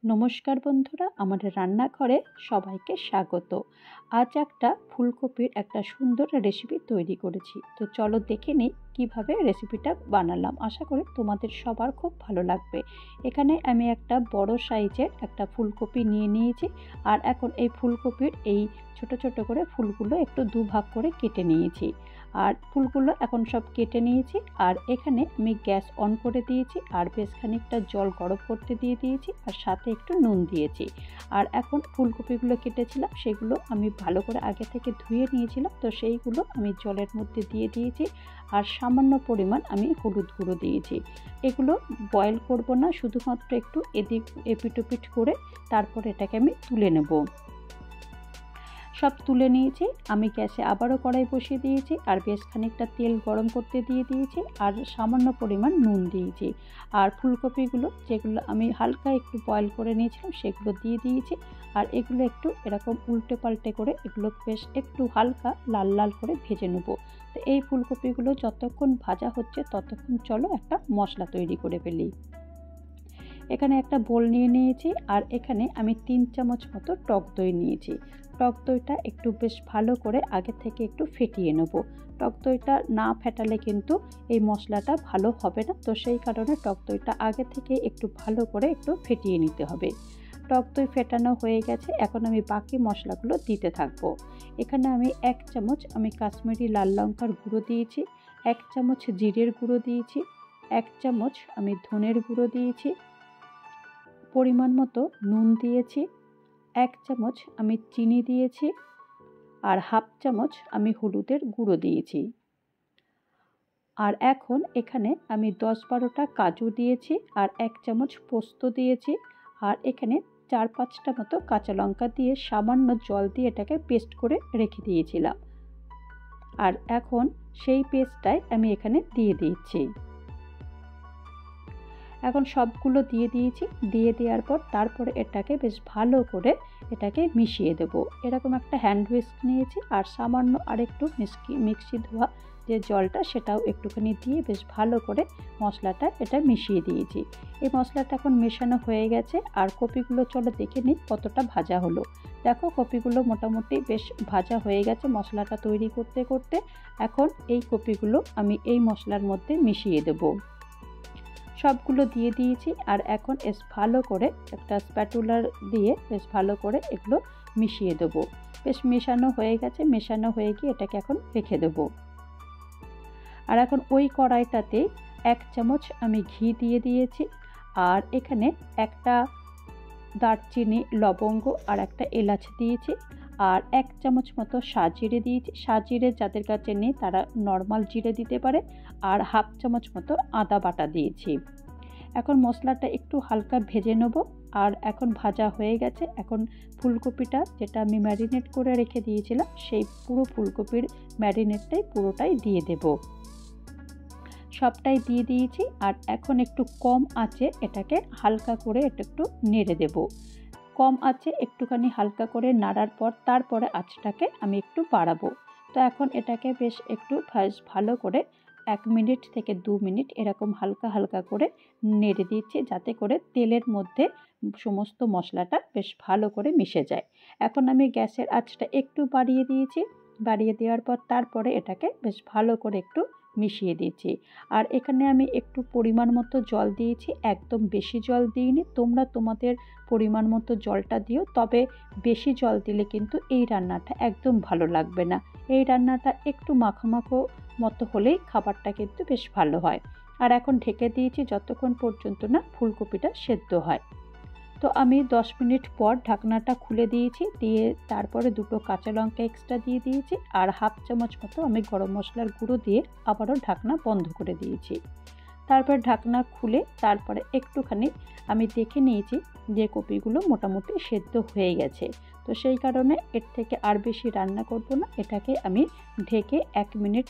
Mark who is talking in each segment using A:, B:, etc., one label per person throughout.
A: নমস্কার বন্ধুরা, আমাদের রান্নাঘরে সবাইকে স্বাগত। আজ একটা ফুলকপির একটা সুন্দর রেসিপি তৈরি করেছি। তো চলো দেখে নিই কীভাবে রেসিপিটা বানালাম। আশা করি তোমাদের সবার খুব ভালো লাগবে। এখানে আমি একটা বড় সাইজের একটা ফুলকপি নিয়ে নিয়েছি। আর এখন এই ফুলকপির এই ছোট ছোট করে ফুলগুলো একটু দুভাগ করে কেটে নিয়েছি। আর ফুলগুলো এখন সব কেটে নিয়েছি। আর এখানে আমি গ্যাস অন করে দিয়েছি আর বেশ খানিকটা জল গরম করতে দিয়ে দিয়েছি আর সাথে একটু নুন দিয়েছি। আর এখন ফুলকপিগুলো কেটেছিলাম সেগুলো আমি ভালো করে আগে থেকে ধুয়ে নিয়েছিলাম, তো সেইগুলো আমি জলের মধ্যে দিয়ে দিয়েছি। আর সামান্য পরিমাণ আমি হলুদ গুঁড়ো দিয়েছি। এগুলো বয়েল করব না, শুধুমাত্র একটু এপিট ওপিট করে তারপর এটাকে আমি তুলে নেব। সব তুলে নিয়েছি। আমি গ্যাসে আবারও কড়াই বসিয়ে দিয়েছি আর বেশ খানিকটা তেল গরম করতে দিয়ে দিয়েছি আর সামান্য পরিমাণ নুন দিয়েছি। আর ফুলকপিগুলো যেগুলো আমি হালকা একটু বয়েল করে নিয়েছিলাম সেগুলো দিয়ে দিয়েছি। আর এগুলো একটু এরকম উল্টে পাল্টে করে এগুলো বেশ একটু হালকা লাল লাল করে ভেজে নেব। তো এই ফুলকপিগুলো যতক্ষণ ভাজা হচ্ছে ততক্ষণ চলো একটা মশলা তৈরি করে ফেলি। এখানে একটা বোল নিয়ে নিয়েছি আর এখানে আমি 3 চামচ মতো টক দই নিয়েছি। টক দইটা একটু বেশ ভালো করে আগে থেকে একটু ফেটিয়ে নেব। টক দইটা না ফেটালে কিন্তু এই মশলাটা ভালো হবে না, তো সেই কারণে টক দইটা আগে থেকে একটু ভালো করে একটু ফেটিয়ে নিতে হবে। টক দই ফেটানো হয়ে গেছে, এখন আমি বাকি মশলাগুলো দিতে থাকবো। এখানে আমি 1 চামচ কাশ্মীরি লাল লঙ্কার গুঁড়ো দিয়েছি, 1 চামচ জিরের গুঁড়ো দিয়েছি, 1 চামচ আমি ধনের গুঁড়ো দিয়েছি, পরিমাণ মতো নুন দিয়েছি, 1 চামচ আমি চিনি দিয়েছি আর হাফ চামচ আমি হলুদের গুঁড়ো দিয়েছি। আর এখন এখানে আমি 10-12টা কাজু দিয়েছি আর 1 চামচ পোস্ত দিয়েছি। আর এখানে 4-5টা মতো কাঁচা লঙ্কা দিয়ে সামান্য জল দিয়ে এটাকে পেস্ট করে রেখে দিয়েছিলাম। আর এখন সেই পেস্টটাই আমি এখানে দিয়ে দিচ্ছি। এখন সবগুলো দিয়ে দিয়েছি। দিয়ে দেওয়ার পর তারপরে এটাকে বেশ ভালো করে এটাকে মিশিয়ে দেব। এরকম একটা হ্যান্ড হুইস্ক নিয়েছি আর সামান্য আরেকটু মিক্সি ধোয়া যে জলটা সেটাও একটুখানি দিয়ে বেশ ভালো করে মশলাটা এটা মিশিয়ে দিয়েছি। এই মশলাটা এখন মেশানো হয়ে গেছে। আর কপিগুলো চলো দেখে নিই কতটা ভাজা হলো। দেখো কপিগুলো মোটামুটি বেশ ভাজা হয়ে গেছে মশলাটা তৈরি করতে করতে। এখন এই কপিগুলো আমি এই মশলার মধ্যে মিশিয়ে দেবো। সবগুলো দিয়ে দিয়েছি আর এখন বেশ ভালো করে একটা স্প্যাটুলার দিয়ে বেশ ভালো করে এগুলো মিশিয়ে দেবো। বেশ মেশানো হয়ে গেছে, মেশানো হয়ে গিয়ে এটাকে এখন রেখে দেবো। আর এখন ওই কড়াইটাতে 1 চামচ আমি ঘি দিয়ে দিয়েছি। আর এখানে একটা দারচিনি, লবঙ্গ আর একটা এলাচ দিয়েছি। আর 1 চামচ মতো সাজিরে দিয়েছি। সাজিরে যাদের কাছে নেই তারা নর্মাল জিরে দিতে পারে। আর হাফ চামচ মতো আদা বাটা দিয়েছি। এখন মশলাটা একটু হালকা ভেজে নেব। আর এখন ভাজা হয়ে গেছে। এখন ফুলকপিটা যেটা আমি ম্যারিনেট করে রেখে দিয়েছিলাম সেই পুরো ফুলকপির ম্যারিনেটটাই পুরোটাই দিয়ে দেব। সবটাই দিয়ে দিয়েছি। আর এখন একটু কম আঁচে এটাকে হালকা করে একটু নেড়ে দেব। কম আঁচে একটুখানি হালকা করে নাড়ার পর তারপরে আঁচটাকে আমি একটু বাড়াবো। তো এখন এটাকে বেশ একটু ভালো করে 1 মিনিট থেকে 2 মিনিট এরকম হালকা হালকা করে নেড়ে দিচ্ছি, যাতে করে তেলের মধ্যে সমস্ত মশলাটা বেশ ভালো করে মিশে যায়। এখন আমি গ্যাসের আঁচটা একটু বাড়িয়ে দিয়েছি। বাড়িয়ে দেওয়ার পর তারপরে এটাকে বেশ ভালো করে একটু মিশিয়ে দিচ্ছি। আর এখানে আমি একটু পরিমাণ মতো জল দিয়েছি, একদম বেশি জল দিইনি। তোমরা তোমাদের পরিমাণ মতো জলটা দিও, তবে বেশি জল দিলে কিন্তু এই রান্নাটা একদম ভালো লাগবে না। এই রান্নাটা একটু মাখো মাখো মতো হলেই খাবারটা কিন্তু বেশ ভালো হয়। আর এখন ঢেকে দিয়েছি যতক্ষণ পর্যন্ত না ফুলকপিটা সেদ্ধ হয়। তো আমি 10 মিনিট পর ঢাকনাটা খুলে দিয়েছি। দিয়ে তারপরে 2টো কাঁচা লঙ্কা এক্সট্রা দিয়ে দিয়েছি আর হাফ চামচ মতো আমি গরম মশলার গুঁড়ো দিয়ে আবারও ঢাকনা বন্ধ করে দিয়েছি। তারপর ঢাকনা খুলে তারপরে একটুখানি আমি দেখে নিয়েছি যে কপিগুলো মোটামুটি সেদ্ধ হয়ে গেছে। তো সেই কারণে এর থেকে আর বেশি রান্না করব না। এটাকে আমি ঢেকে 1 মিনিট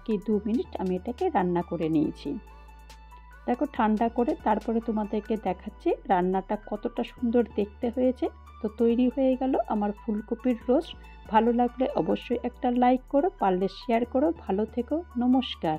A: কি 2 মিনিট আমি এটাকে রান্না করে নিয়েছি। দেখো ঠান্ডা করে তারপরে তোমাদেরকে দেখাচ্ছি রান্নাটা কতটা সুন্দর দেখতে হয়েছে। তো তৈরি হয়ে গেল আমার ফুলকপির রোস্ট। ভালো লাগলে অবশ্যই একটা লাইক করো, পারলে শেয়ার করো। ভালো থেকো, নমস্কার।